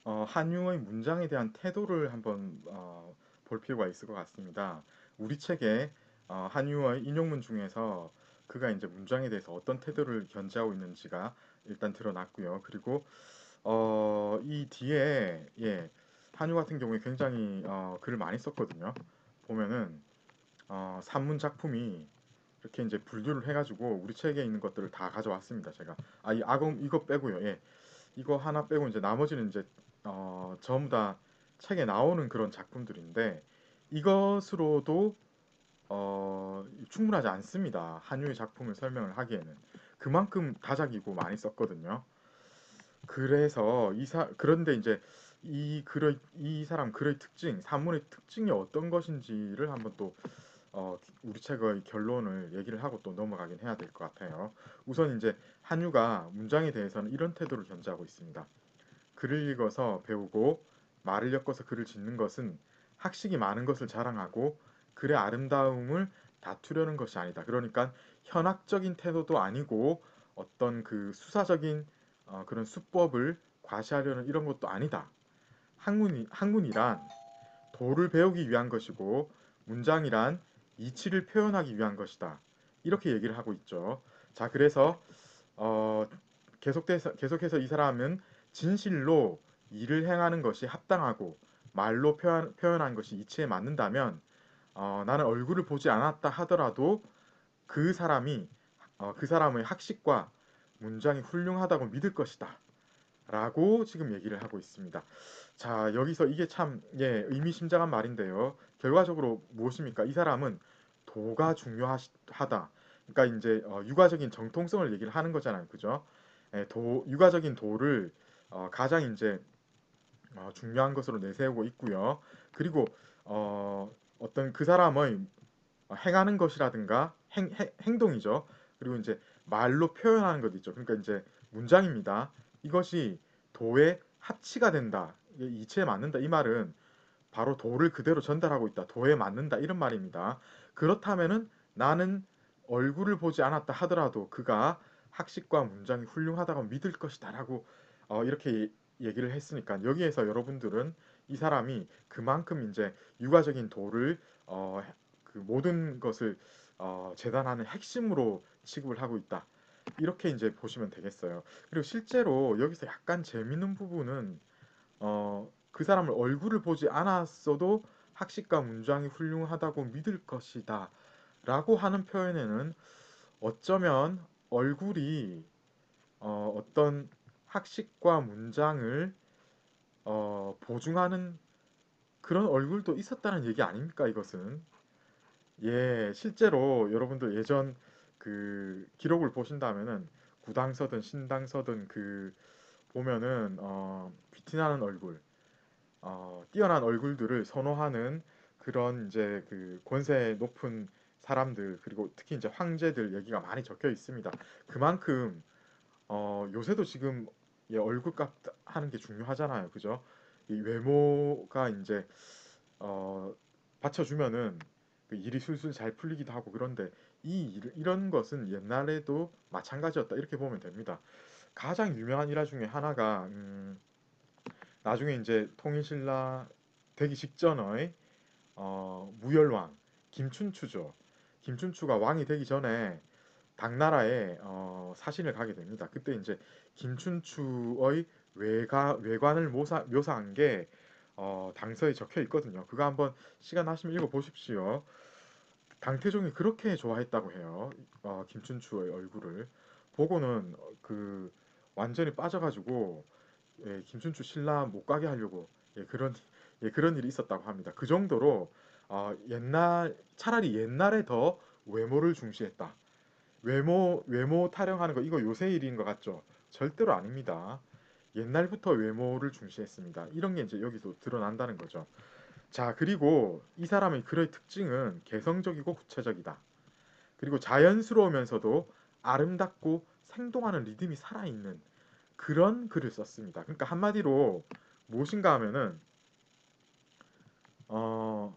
한유의 문장에 대한 태도를 한번 볼 필요가 있을 것 같습니다. 우리 책에 한유의 인용문 중에서 그가 이제 문장에 대해서 어떤 태도를 견지하고 있는지가 일단 드러났고요. 그리고 이 뒤에 한유 같은 경우에 굉장히 글을 많이 썼거든요. 보면은 산문 작품이 이렇게 이제 분류를 해가지고 우리 책에 있는 것들을 다 가져왔습니다. 제가 이 악음 이거 빼고요. 예, 이거 하나 빼고 이제 나머지는 이제 전부 다 책에 나오는 그런 작품들인데 이것으로도 충분하지 않습니다. 한유의 작품을 설명을 하기에는 그만큼 다작이고 많이 썼거든요. 그래서 그런데 이제 이 사람 글의 특징, 산문의 특징이 어떤 것인지를 한번 또 우리 책의 결론을 얘기를 하고 또 넘어가긴 해야 될 것 같아요. 우선 이제 한유가 문장에 대해서는 이런 태도를 견지하고 있습니다. 글을 읽어서 배우고 말을 엮어서 글을 짓는 것은 학식이 많은 것을 자랑하고 글의 아름다움을 다투려는 것이 아니다. 그러니까 현학적인 태도도 아니고 어떤 그 수사적인 그런 수법을 과시하려는 이런 것도 아니다. 학문이란 도를 배우기 위한 것이고 문장이란 이치를 표현하기 위한 것이다. 이렇게 얘기를 하고 있죠. 자, 그래서 어, 계속해서 이 사람은 진실로 일을 행하는 것이 합당하고 말로 표현한 것이 이치에 맞는다면 나는 얼굴을 보지 않았다 하더라도 그 사람이 그 사람의 학식과 문장이 훌륭하다고 믿을 것이다. 라고 지금 얘기를 하고 있습니다. 자, 여기서 이게 참 의미심장한 말인데요. 결과적으로 무엇입니까? 이 사람은 도가 중요하다. 그러니까 이제 육아적인 정통성을 얘기를 하는 거잖아요. 그죠? 육아적인 도를 가장 이제 중요한 것으로 내세우고 있고요. 그리고 어떤 그 사람의 행하는 것이라든가 행동이죠. 그리고 이제 말로 표현하는 것 있죠. 그러니까 이제 문장입니다. 이것이 도의 합치가 된다. 이치에 맞는다. 이 말은 바로 도를 그대로 전달하고 있다. 도에 맞는다. 이런 말입니다. 그렇다면은 나는 얼굴을 보지 않았다 하더라도 그가 학식과 문장이 훌륭하다고 믿을 것이다라고 이렇게 얘기를 했으니까 여기에서 여러분들은 이 사람이 그만큼 이제 육아적인 도를 그 모든 것을 재단하는 핵심으로 취급을 하고 있다. 이렇게 이제 보시면 되겠어요. 그리고 실제로 여기서 약간 재밌는 부분은 그 사람을 얼굴을 보지 않았어도 학식과 문장이 훌륭하다고 믿을 것이다. 라고 하는 표현에는 어쩌면 얼굴이 어떤 학식과 문장을 보증하는 그런 얼굴도 있었다는 얘기 아닙니까, 이것은? 예, 실제로 여러분들 예전 그 기록을 보신다면은 구당서든 신당서든 그 보면은 귀티나는 얼굴, 뛰어난 얼굴들을 선호하는 그런 이제 그 권세 높은 사람들 그리고 특히 이제 황제들 얘기가 많이 적혀 있습니다. 그만큼 요새도 지금 얼굴값 하는 게 중요하잖아요, 그죠? 이 외모가 이제 어, 받쳐주면은 그 일이 술술 잘 풀리기도 하고 그런데 이런 것은 옛날에도 마찬가지였다 이렇게 보면 됩니다. 가장 유명한 일화 중에 하나가 나중에 이제 통일신라 되기 직전의 무열왕 김춘추죠. 김춘추가 왕이 되기 전에 당나라에 사신을 가게 됩니다. 그때 이제 김춘추의 외관을 묘사한 게 당서에 적혀 있거든요. 그거 한번 시간 나시면 읽어 보십시오. 당태종이 그렇게 좋아했다고 해요. 김춘추의 얼굴을 보고는 그 완전히 빠져가지고 김춘추 신라 못 가게 하려고 그런 일이 있었다고 합니다. 그 정도로 차라리 옛날에 더 외모를 중시했다. 외모 타령하는 거 이거 요새 일인 것 같죠? 절대로 아닙니다. 옛날부터 외모를 중시했습니다. 이런 게 이제 여기서 드러난다는 거죠. 자, 그리고 이 사람의 글의 특징은 개성적이고 구체적이다. 그리고 자연스러우면서도 아름답고 생동하는 리듬이 살아있는 그런 글을 썼습니다. 그러니까 한마디로 무엇인가 하면은 어,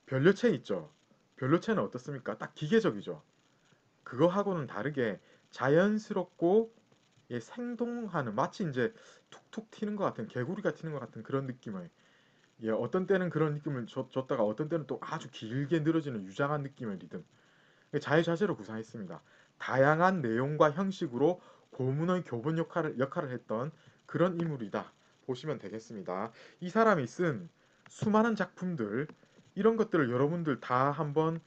변료체 있죠. 변료체는 어떻습니까? 딱 기계적이죠. 그거하고는 다르게 자연스럽고 예, 생동하는 마치 이제 툭툭 튀는 것 같은 개구리가 튀는 것 같은 그런 느낌을 예, 어떤 때는 그런 느낌을 줬다가 어떤 때는 또 아주 길게 늘어지는 유장한 느낌의 리듬 자유자재로 구상했습니다. 다양한 내용과 형식으로 고문의 교본 역할을 했던 그런 인물이다 보시면 되겠습니다. 이 사람이 쓴 수많은 작품들 이런 것들을 여러분들 다 한번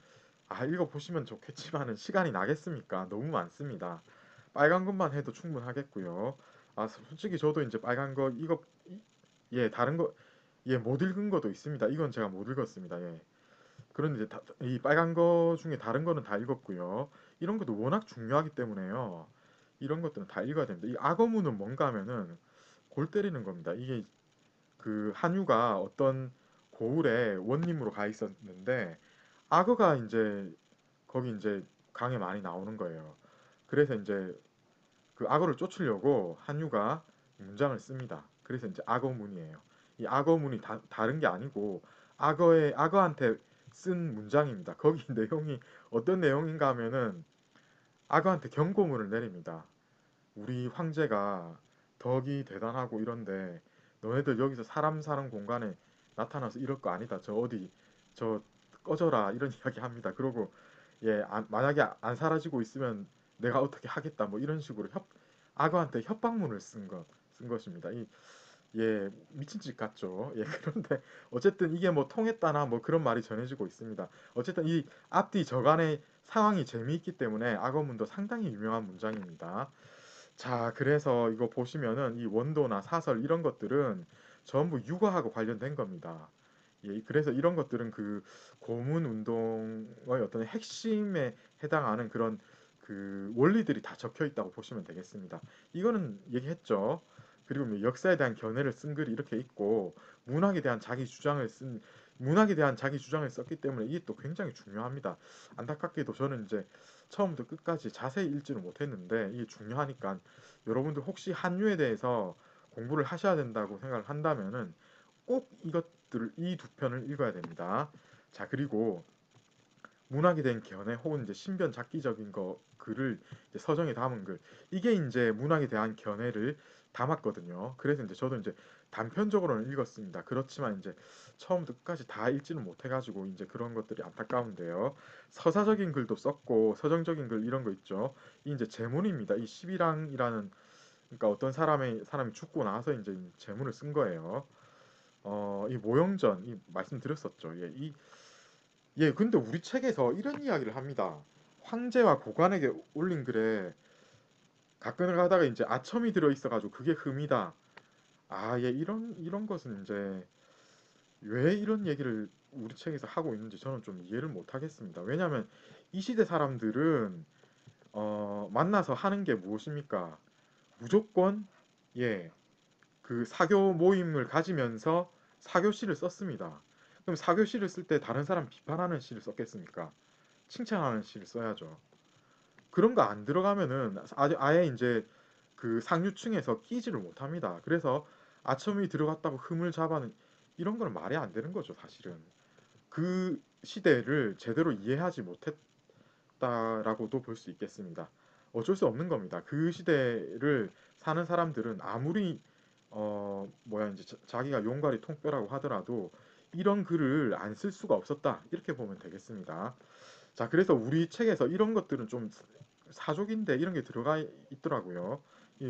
읽어보시면 좋겠지만은 시간이 나겠습니까? 너무 많습니다. 빨간 것만 해도 충분하겠고요. 솔직히 저도 이제 빨간 거 이거 예 다른 거 예 못 읽은 것도 있습니다. 이건 제가 못 읽었습니다. 예. 그런데 이제 이 빨간 거 중에 다른 거는 다 읽었고요. 이런 것도 워낙 중요하기 때문에요. 이런 것들은 다 읽어야 됩니다. 이 악어문은 뭔가 하면은 골 때리는 겁니다. 이게 그 한유가 어떤 고을에 원님으로 가 있었는데 악어가 이제 거기 이제 강에 많이 나오는 거예요. 그래서 이제 그 악어를 쫓으려고 한유가 문장을 씁니다. 그래서 이제 악어문이에요. 이 악어문이 다른 게 아니고 악어한테 쓴 문장입니다. 거기 내용이 어떤 내용인가 하면은 악어한테 경고문을 내립니다. 우리 황제가 덕이 대단하고 이런데 너네들 여기서 사람 사는 공간에 나타나서 이럴 거 아니다. 저 어디 저 꺼져라 이런 이야기 합니다. 그러고 만약에 안 사라지고 있으면 내가 어떻게 하겠다 뭐 이런 식으로 악어한테 협박문을 쓴 것입니다. 미친 짓 같죠. 그런데 어쨌든 이게 뭐 통했다나 뭐 그런 말이 전해지고 있습니다. 어쨌든 이 앞뒤 저간의 상황이 재미있기 때문에 악어문도 상당히 유명한 문장입니다. 자, 그래서 이거 보시면은 이 원도나 사설 이런 것들은 전부 육아하고 관련된 겁니다. 그래서 이런 것들은 그 고문 운동의 어떤 핵심에 해당하는 그런 그 원리들이 다 적혀 있다고 보시면 되겠습니다. 이거는 얘기했죠. 그리고 뭐 역사에 대한 견해를 쓴 글이 이렇게 있고 문학에 대한 자기 주장을 썼기 때문에 이게 또 굉장히 중요합니다. 안타깝게도 저는 이제 처음부터 끝까지 자세히 읽지는 못했는데 이게 중요하니까 여러분들 혹시 한류에 대해서 공부를 하셔야 된다고 생각을 한다면은 꼭 이 두 편을 읽어야 됩니다. 자, 그리고 문학에 대한 견해 혹은 이제 신변 잡기적인 글을 이제 서정에 담은 글 이게 이제 문학에 대한 견해를 담았거든요. 그래서 이제 저도 이제 단편적으로는 읽었습니다. 그렇지만 이제 처음부터 끝까지 다 읽지는 못해가지고 이제 그런 것들이 안타까운데요. 서사적인 글도 썼고 서정적인 글 이런 거 있죠. 이 이제 제문입니다. 이 십이랑이라는 그러니까 어떤 사람이 죽고 나서 이제 제문을 쓴 거예요. 이 모형전 이 말씀드렸었죠. 근데 우리 책에서 이런 이야기를 합니다. 황제와 고관에게 올린 글에 가끔을 가다가 이제 아첨이 들어 있어가지고 그게 흠이다. 이런 것은 이제 왜 이런 얘기를 우리 책에서 하고 있는지 저는 좀 이해를 못 하겠습니다. 왜냐하면 이 시대 사람들은 만나서 하는 게 무엇입니까? 무조건 예, 그 사교 모임을 가지면서 사교시를 썼습니다. 그럼 사교시를 쓸 때 다른 사람 비판하는 시를 썼겠습니까? 칭찬하는 시를 써야죠. 그런 거 안 들어가면은 아예 이제 그 상류층에서 끼지를 못합니다. 그래서 아첨이 들어갔다고 흠을 잡아는 이런 건 말이 안 되는 거죠, 사실은. 그 시대를 제대로 이해하지 못했다라고도 볼 수 있겠습니다. 어쩔 수 없는 겁니다. 그 시대를 사는 사람들은 아무리 이제 자기가 용가리 통뼈라고 하더라도 이런 글을 안 쓸 수가 없었다. 이렇게 보면 되겠습니다. 자, 그래서 우리 책에서 이런 것들은 좀 사족인데 이런 게 들어가 있더라고요.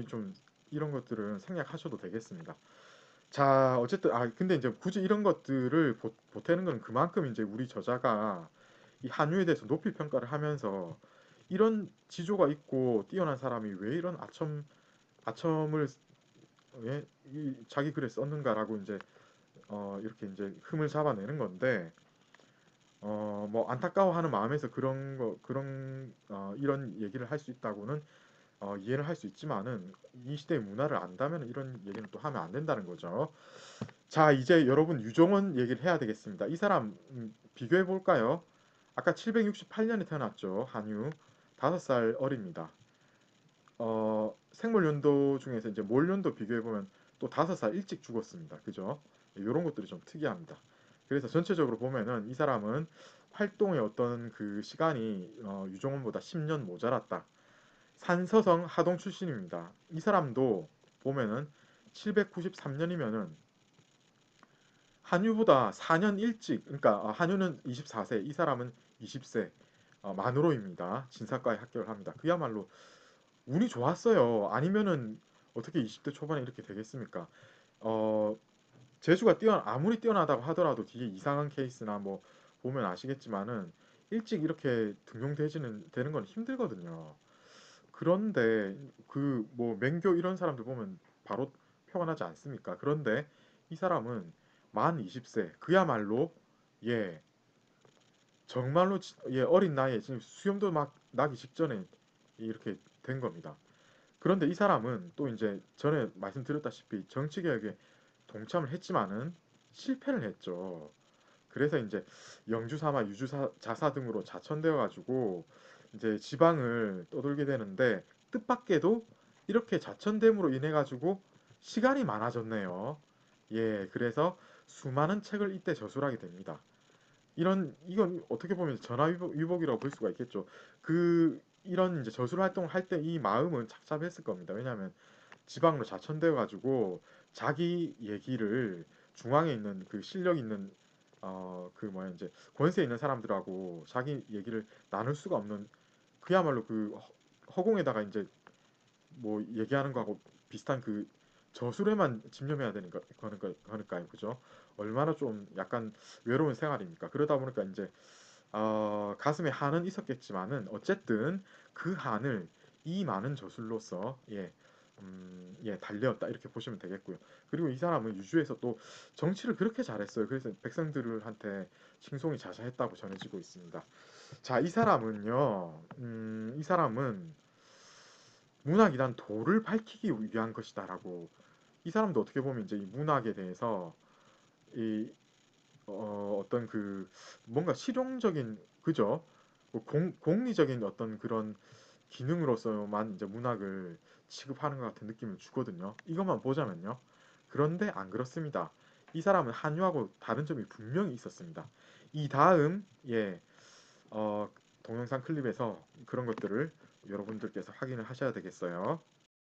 좀 이런 것들은 생략하셔도 되겠습니다. 자, 어쨌든 근데 이제 굳이 이런 것들을 보태는 건 그만큼 이제 우리 저자가 이 한유에 대해서 높이 평가를 하면서 이런 지조가 있고 뛰어난 사람이 왜 이런 아첨을 자기 글에 썼는가라고 이제 이렇게 이제 흠을 잡아내는 건데 뭐 안타까워하는 마음에서 이런 얘기를 할 수 있다고는 이해를 할 수 있지만은 이 시대의 문화를 안다면 이런 얘기는 또 하면 안 된다는 거죠. 자, 이제 여러분 유종원 얘기를 해야 되겠습니다. 이 사람 비교해 볼까요? 아까 768년에 태어났죠. 한유 5살 어립니다. 생물연도 중에서 이제 몰연도 비교해 보면 또 5살 일찍 죽었습니다. 그죠? 이런 것들이 좀 특이합니다. 그래서 전체적으로 보면은 이 사람은 활동의 어떤 그 시간이 유종원보다 10년 모자랐다. 산서성 하동 출신입니다. 이 사람도 보면은 793년이면은 한유보다 4년 일찍, 그러니까 한유는 24세, 이 사람은 20세 만으로입니다. 진사과에 합격을 합니다. 그야말로 운이 좋았어요. 아니면은 어떻게 20대 초반에 이렇게 되겠습니까? 어, 재주가 아무리 뛰어나다고 하더라도 뒤에 이상한 케이스나 뭐 보면 아시겠지만은 일찍 이렇게 등용되지는 되는 건 힘들거든요. 그런데 그 뭐 맹교 이런 사람들 보면 바로 표가 나지 않습니까? 그런데 이 사람은 만 20세 그야말로 예 정말로 예 어린 나이에 지금 수염도 막 나기 직전에 이렇게 된 겁니다. 그런데 이 사람은 또 이제 전에 말씀드렸다시피 정치개혁에 동참을 했지만은 실패를 했죠. 그래서 이제 영주사마, 유주자사 등으로 자천되어 가지고 이제 지방을 떠돌게 되는데 뜻밖에도 이렇게 자천됨으로 인해 가지고 시간이 많아졌네요. 예, 그래서 수많은 책을 이때 저술하게 됩니다. 이건 어떻게 보면 전화위복이라고 볼 수가 있겠죠. 이런 이제 저술 활동을 할 때 이 마음은 착잡했을 겁니다. 왜냐하면 지방으로 자천되어 가지고 자기 얘기를 중앙에 있는 그 실력 있는 그 뭐야 이제 권세 있는 사람들하고 자기 얘기를 나눌 수가 없는 그야말로 그 허공에다가 이제 뭐 얘기하는 거하고 비슷한 그 저술에만 집념해야 되는 거니까요, 그죠? 얼마나 좀 약간 외로운 생활입니까? 그러다 보니까 이제 가슴에 한은 있었겠지만은 어쨌든 그 한을 이 많은 저술로서 예, 달래었다 이렇게 보시면 되겠고요. 그리고 이 사람은 유주에서 또 정치를 그렇게 잘했어요. 그래서 백성들한테 칭송이 자자했다고 전해지고 있습니다. 자, 이 사람은 문학이란 도를 밝히기 위한 것이다라고 이 사람도 어떻게 보면 이제 이 문학에 대해서 이 어떤 그 뭔가 실용적인 그죠? 뭐 공리적인 어떤 그런 기능으로서만 이제 문학을 취급하는 것 같은 느낌을 주거든요. 이것만 보자면요. 그런데 안 그렇습니다. 이 사람은 한유하고 다른 점이 분명히 있었습니다. 이 다음 어, 동영상 클립에서 그런 것들을 여러분들께서 확인을 하셔야 되겠어요.